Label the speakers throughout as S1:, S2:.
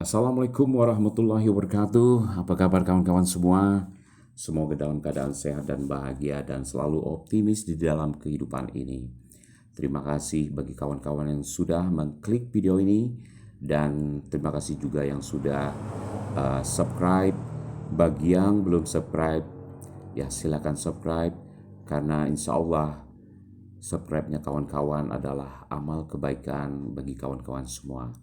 S1: Assalamualaikum warahmatullahi wabarakatuh. Apa kabar kawan-kawan semua? Semoga dalam keadaan sehat dan bahagia dan selalu optimis di dalam kehidupan ini. Terima kasih bagi kawan-kawan yang sudah mengklik video ini dan terima kasih juga yang sudah subscribe. Bagi yang belum subscribe, ya silakan subscribe karena insya Allah subscribe-nya kawan-kawan adalah amal kebaikan bagi kawan-kawan semua.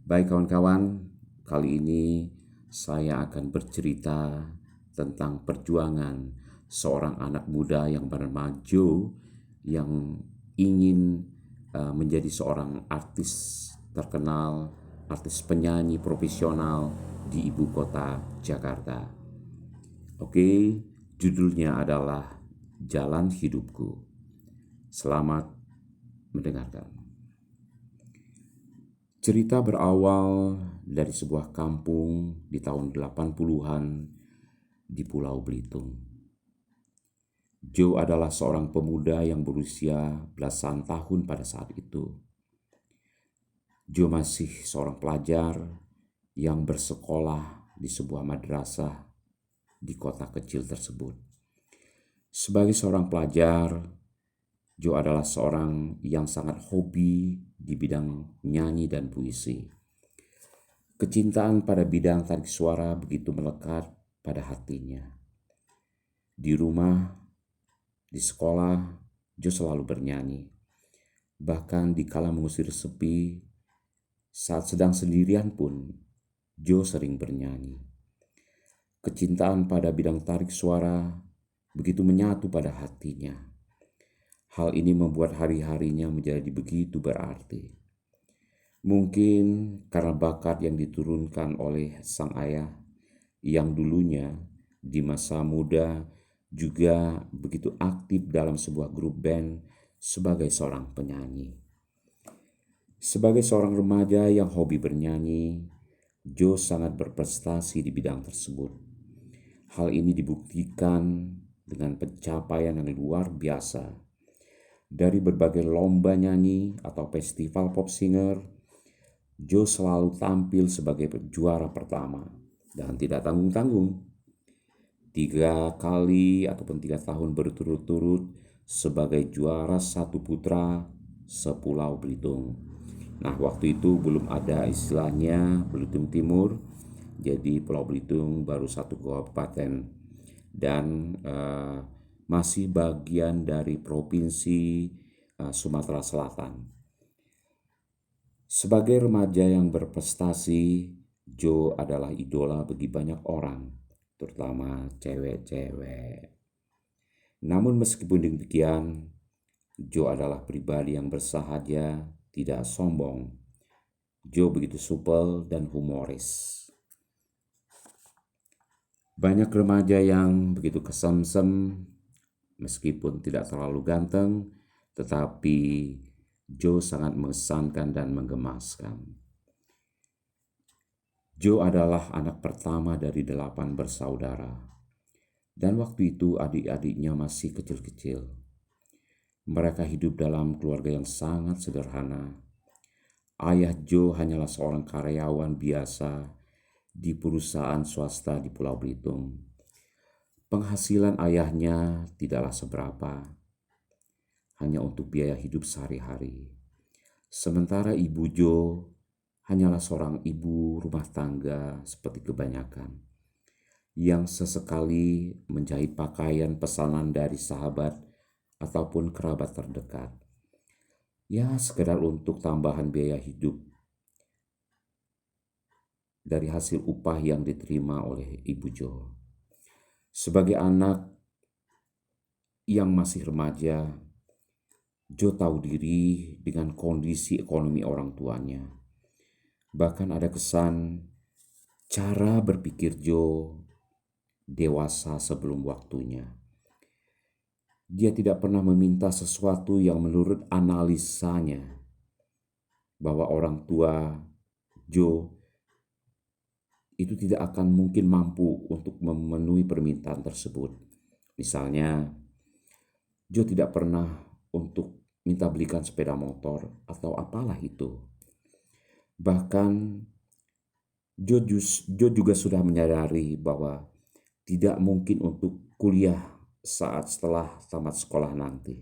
S1: Baik kawan-kawan, kali ini saya akan bercerita tentang perjuangan seorang anak muda yang bernama Joe yang ingin menjadi seorang artis terkenal, artis penyanyi profesional di ibu kota Jakarta. Oke, judulnya adalah Jalan Hidupku. Selamat mendengarkan. Cerita berawal dari sebuah kampung di tahun 80-an di Pulau Belitung. Joe adalah seorang pemuda yang berusia belasan tahun pada saat itu. Joe masih seorang pelajar yang bersekolah di sebuah madrasah di kota kecil tersebut. Sebagai seorang pelajar, Joe adalah seorang yang sangat hobi di bidang nyanyi dan puisi. Kecintaan pada bidang tarik suara begitu melekat pada hatinya. Di rumah, di sekolah, Joe selalu bernyanyi. Bahkan di kala mengusir sepi, saat sedang sendirian pun, Joe sering bernyanyi. Kecintaan pada bidang tarik suara begitu menyatu pada hatinya. Hal ini membuat hari-harinya menjadi begitu berarti. Mungkin karena bakat yang diturunkan oleh sang ayah yang dulunya di masa muda juga begitu aktif dalam sebuah grup band sebagai seorang penyanyi. Sebagai seorang remaja yang hobi bernyanyi, Joe sangat berprestasi di bidang tersebut. Hal ini dibuktikan dengan pencapaian yang luar biasa. Dari berbagai lomba nyanyi atau festival pop singer, Joe selalu tampil sebagai juara pertama dan tidak tanggung-tanggung. 3 kali ataupun 3 tahun berturut-turut sebagai juara satu putra sepulau Belitung. Nah, waktu itu belum ada istilahnya Belitung Timur, jadi Pulau Belitung baru satu kabupaten dan masih bagian dari provinsi Sumatera Selatan. Sebagai remaja yang berprestasi, Joe adalah idola bagi banyak orang, terutama cewek-cewek. Namun meskipun demikian, Joe adalah pribadi yang bersahaja, tidak sombong. Joe begitu supel dan humoris. Banyak remaja yang begitu kesemsem, meskipun tidak terlalu ganteng, tetapi Joe sangat mengesankan dan menggemaskan. Joe adalah anak pertama dari 8 bersaudara, dan waktu itu adik-adiknya masih kecil-kecil. Mereka hidup dalam keluarga yang sangat sederhana. Ayah Joe hanyalah seorang karyawan biasa di perusahaan swasta di Pulau Belitung. Penghasilan ayahnya tidaklah seberapa, hanya untuk biaya hidup sehari-hari. Sementara ibu Joe hanyalah seorang ibu rumah tangga seperti kebanyakan, yang sesekali menjahit pakaian pesanan dari sahabat ataupun kerabat terdekat. Ya, sekedar untuk tambahan biaya hidup dari hasil upah yang diterima oleh ibu Joe. Sebagai anak yang masih remaja, Joe tahu diri dengan kondisi ekonomi orang tuanya. Bahkan ada kesan cara berpikir Joe dewasa sebelum waktunya. Dia tidak pernah meminta sesuatu yang menurut analisanya bahwa orang tua Joe itu tidak akan mungkin mampu untuk memenuhi permintaan tersebut. Misalnya, Joe tidak pernah untuk minta belikan sepeda motor atau apalah itu. Bahkan Jo juga sudah menyadari bahwa tidak mungkin untuk kuliah saat setelah tamat sekolah nanti.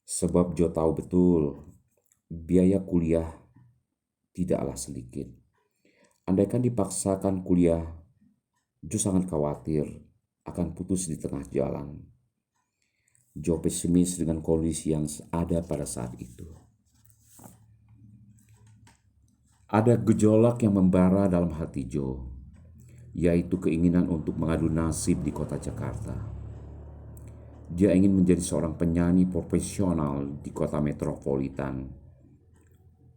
S1: Sebab Jo tahu betul biaya kuliah tidaklah sedikit. Andaikan dipaksakan kuliah, Jo sangat khawatir akan putus di tengah jalan. Jo pesimis dengan kondisi yang ada pada saat itu. Ada gejolak yang membara dalam hati Jo, yaitu keinginan untuk mengadu nasib di kota Jakarta. Dia ingin menjadi seorang penyanyi profesional di kota metropolitan,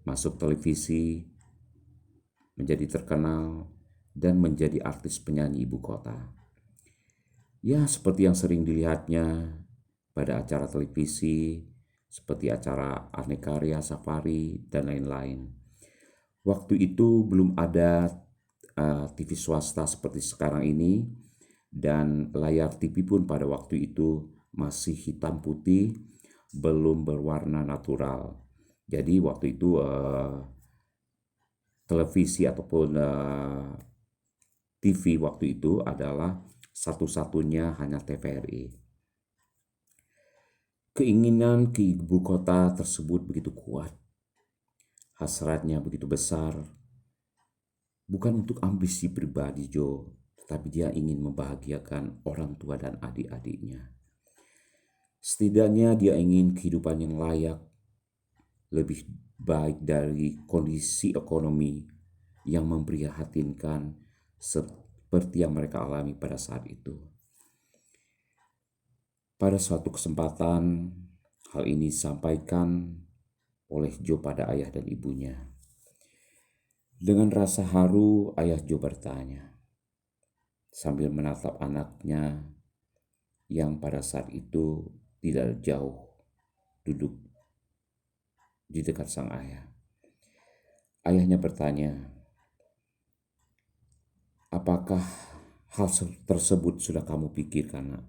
S1: masuk televisi, menjadi terkenal, dan menjadi artis penyanyi ibu kota. Ya, seperti yang sering dilihatnya pada acara televisi, seperti acara Aneka Ria Safari, dan lain-lain. Waktu itu belum ada TV swasta seperti sekarang ini, dan layar TV pun pada waktu itu masih hitam putih, belum berwarna natural. Jadi waktu itu televisi ataupun TV waktu itu adalah satu-satunya hanya TVRI. Keinginan ke ibu kota tersebut begitu kuat. Hasratnya begitu besar, bukan untuk ambisi pribadi Jo, tetapi dia ingin membahagiakan orang tua dan adik-adiknya. Setidaknya dia ingin kehidupan yang layak, lebih baik dari kondisi ekonomi yang memprihatinkan seperti yang mereka alami pada saat itu. Pada suatu kesempatan, hal ini disampaikan oleh Jo pada ayah dan ibunya. Dengan rasa haru, ayah Jo bertanya, sambil menatap anaknya yang pada saat itu tidak jauh duduk di dekat sang ayah. Ayahnya bertanya, apakah hal tersebut sudah kamu pikirkan, Nak?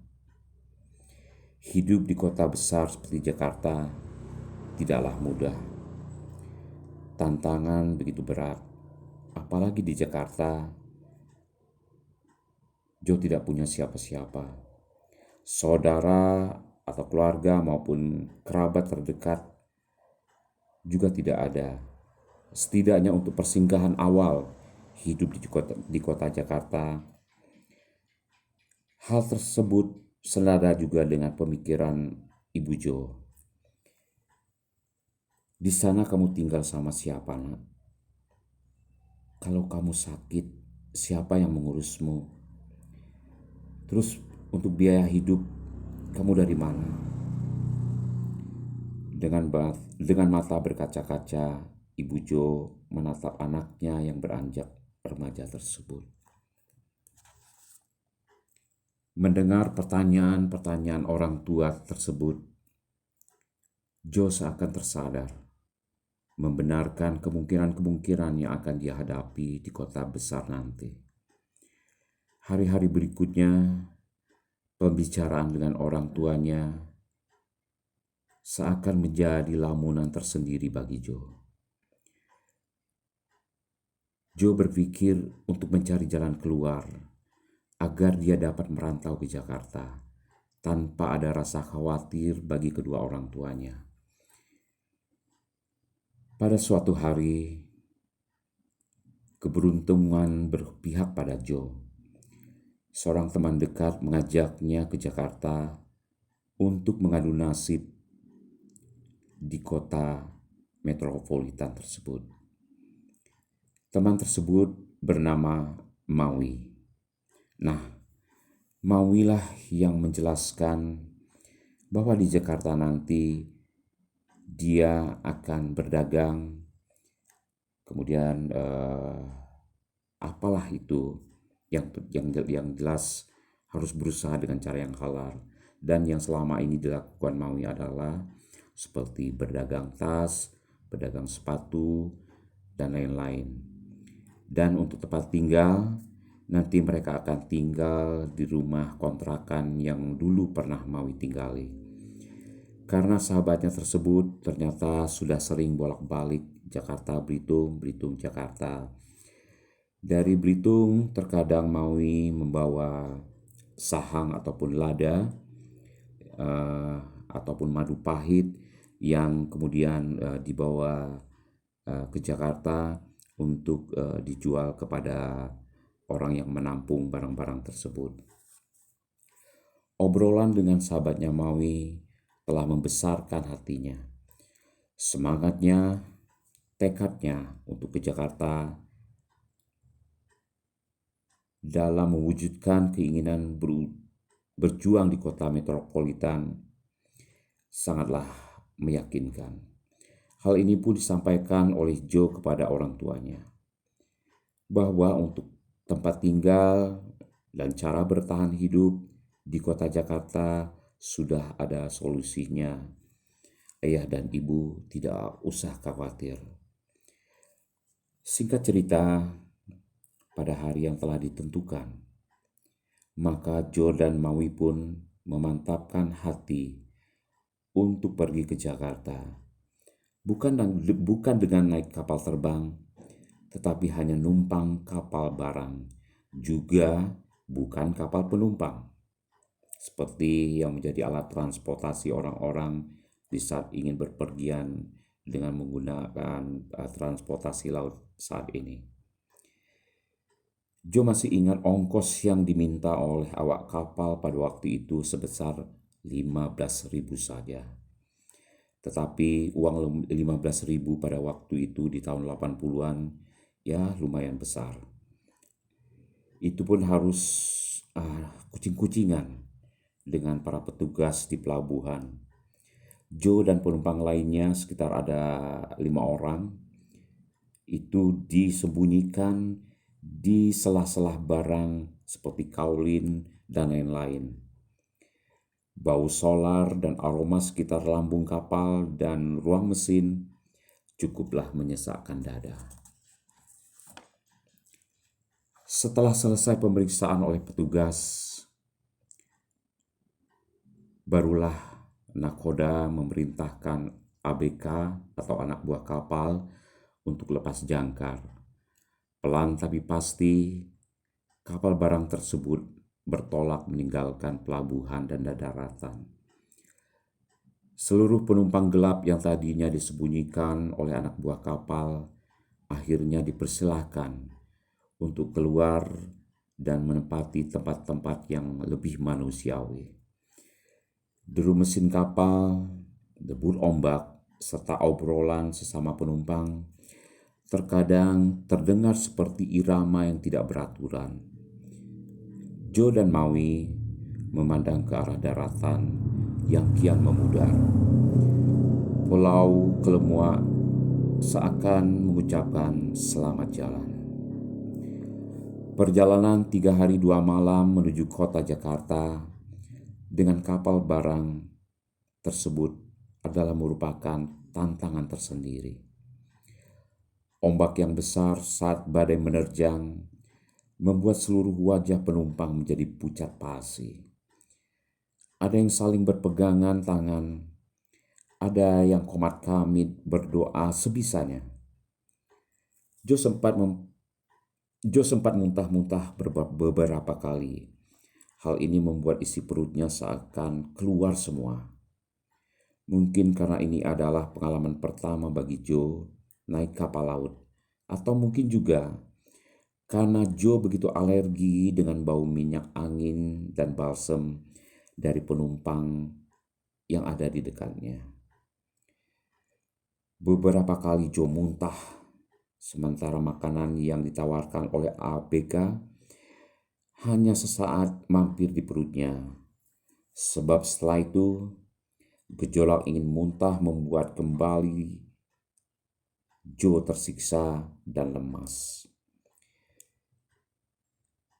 S1: Hidup di kota besar seperti Jakarta tidaklah mudah. Tantangan begitu berat. Apalagi di Jakarta, Jo tidak punya siapa-siapa. Saudara atau keluarga maupun kerabat terdekat juga tidak ada. Setidaknya untuk persinggahan awal hidup di kota Jakarta. Hal tersebut senada juga dengan pemikiran Ibu Jo. Di sana kamu tinggal sama siapa, Nak? Kalau kamu sakit, siapa yang mengurusmu? Terus untuk biaya hidup, kamu dari mana? Dengan mata berkaca-kaca, Ibu Jo menatap anaknya yang beranjak remaja tersebut. Mendengar pertanyaan-pertanyaan orang tua tersebut, Jo seakan tersadar, membenarkan kemungkinan-kemungkinan yang akan dia hadapi di kota besar nanti. Hari-hari berikutnya, pembicaraan dengan orang tuanya seakan menjadi lamunan tersendiri bagi Jo. Jo berpikir untuk mencari jalan keluar agar dia dapat merantau ke Jakarta tanpa ada rasa khawatir bagi kedua orang tuanya. Pada suatu hari, keberuntungan berpihak pada Jo. Seorang teman dekat mengajaknya ke Jakarta untuk mengadu nasib di kota metropolitan tersebut. Teman tersebut bernama Maui. Nah, Maui lah yang menjelaskan bahwa di Jakarta nanti dia akan berdagang, kemudian apalah itu yang jelas harus berusaha dengan cara yang halal. Dan yang selama ini dilakukan Maui adalah seperti berdagang tas, berdagang sepatu, dan lain-lain. Dan untuk tempat tinggal, nanti mereka akan tinggal di rumah kontrakan yang dulu pernah Maui tinggali. Karena sahabatnya tersebut ternyata sudah sering bolak-balik Jakarta Belitung, Belitung Jakarta. Dari Belitung terkadang Maui membawa sahang ataupun lada eh, ataupun madu pahit yang kemudian dibawa ke Jakarta untuk dijual kepada orang yang menampung barang-barang tersebut. Obrolan dengan sahabatnya Maui telah membesarkan hatinya. Semangatnya, tekadnya untuk ke Jakarta dalam mewujudkan keinginan berjuang di kota metropolitan sangatlah meyakinkan. Hal ini pun disampaikan oleh Joe kepada orang tuanya, bahwa untuk tempat tinggal dan cara bertahan hidup di kota Jakarta sudah ada solusinya. Ayah dan ibu tidak usah khawatir. Singkat cerita, pada hari yang telah ditentukan, maka Joe dan Maui pun memantapkan hati untuk pergi ke Jakarta. Bukan dengan naik kapal terbang, tetapi hanya numpang kapal barang, juga bukan kapal penumpang, seperti yang menjadi alat transportasi orang-orang di saat ingin berpergian dengan menggunakan transportasi laut saat ini. Joe masih ingat ongkos yang diminta oleh awak kapal pada waktu itu sebesar 15.000 saja. Tetapi uang 15.000 pada waktu itu di tahun 80-an ya lumayan besar. Itu pun harus kucing-kucingan dengan para petugas di pelabuhan. Joe dan penumpang lainnya sekitar ada 5 orang itu disembunyikan di sela-sela barang seperti kaulin dan lain-lain. Bau solar dan aroma sekitar lambung kapal dan ruang mesin cukuplah menyesakkan dada. Setelah selesai pemeriksaan oleh petugas, barulah nakoda memerintahkan ABK atau anak buah kapal untuk lepas jangkar. Pelan tapi pasti, kapal barang tersebut bertolak meninggalkan pelabuhan dan daratan. Seluruh penumpang gelap yang tadinya disembunyikan oleh anak buah kapal akhirnya dipersilahkan untuk keluar dan menempati tempat-tempat yang lebih manusiawi. Deru mesin kapal, debur ombak, serta obrolan sesama penumpang terkadang terdengar seperti irama yang tidak beraturan. Joe dan Maui memandang ke arah daratan yang kian memudar. Pulau Kelemua seakan mengucapkan selamat jalan. Perjalanan 3 hari 2 malam menuju kota Jakarta dengan kapal barang tersebut adalah merupakan tantangan tersendiri. Ombak yang besar saat badai menerjang membuat seluruh wajah penumpang menjadi pucat pasi. Ada yang saling berpegangan tangan, ada yang komat kamit berdoa sebisanya. Joe sempat muntah-muntah beberapa kali. Hal ini membuat isi perutnya seakan keluar semua. Mungkin karena ini adalah pengalaman pertama bagi Joe naik kapal laut, atau mungkin juga karena Joe begitu alergi dengan bau minyak angin dan balsem dari penumpang yang ada di dekatnya. Beberapa kali Joe muntah, sementara makanan yang ditawarkan oleh ABK hanya sesaat mampir di perutnya. Sebab setelah itu, gejolak ingin muntah membuat kembali Joe tersiksa dan lemas.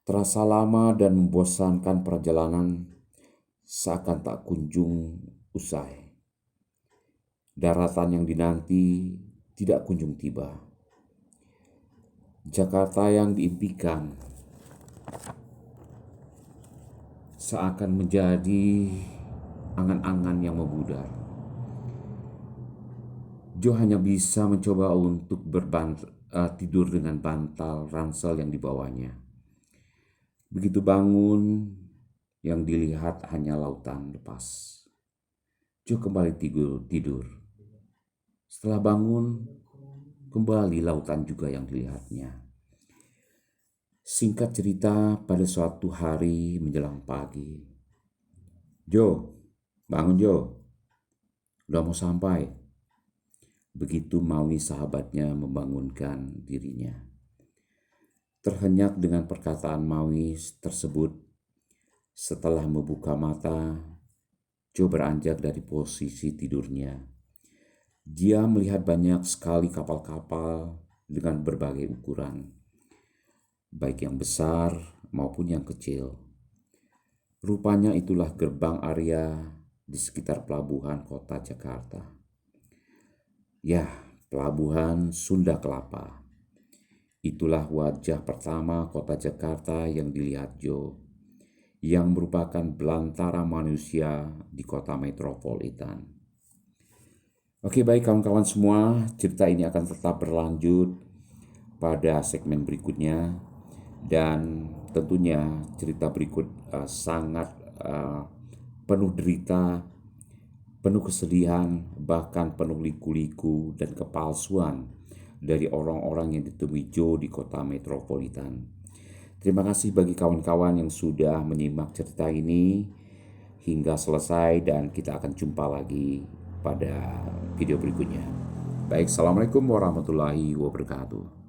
S1: Terasa lama dan membosankan perjalanan seakan tak kunjung usai. Daratan yang dinanti tidak kunjung tiba. Jakarta yang diimpikan seakan menjadi angan-angan yang memudar. Joe hanya bisa mencoba untuk tidur dengan bantal ransel yang dibawanya. Begitu bangun, yang dilihat hanya lautan lepas. Joe kembali tidur. Setelah bangun, kembali lautan juga yang dilihatnya. Singkat cerita, pada suatu hari menjelang pagi, "Joe, bangun Joe, udah mau sampai." Begitu Maui sahabatnya membangunkan dirinya. Terhenyak dengan perkataan Maui tersebut, setelah membuka mata, Joe beranjak dari posisi tidurnya. Dia melihat banyak sekali kapal-kapal dengan berbagai ukuran, baik yang besar maupun yang kecil. Rupanya itulah gerbang area di sekitar pelabuhan kota Jakarta. Ya, pelabuhan Sunda Kelapa. Itulah wajah pertama kota Jakarta yang dilihat Joe, yang merupakan belantara manusia di kota metropolitan. Oke, baik kawan-kawan semua, cerita ini akan tetap berlanjut pada segmen berikutnya, dan tentunya cerita berikut sangat penuh derita, penuh kesedihan, bahkan penuh liku-liku dan kepalsuan dari orang-orang yang ditemui Joe di kota metropolitan. Terima kasih bagi kawan-kawan yang sudah menyimak cerita ini hingga selesai, dan kita akan jumpa lagi pada video berikutnya. Baik, Assalamualaikum warahmatullahi wabarakatuh.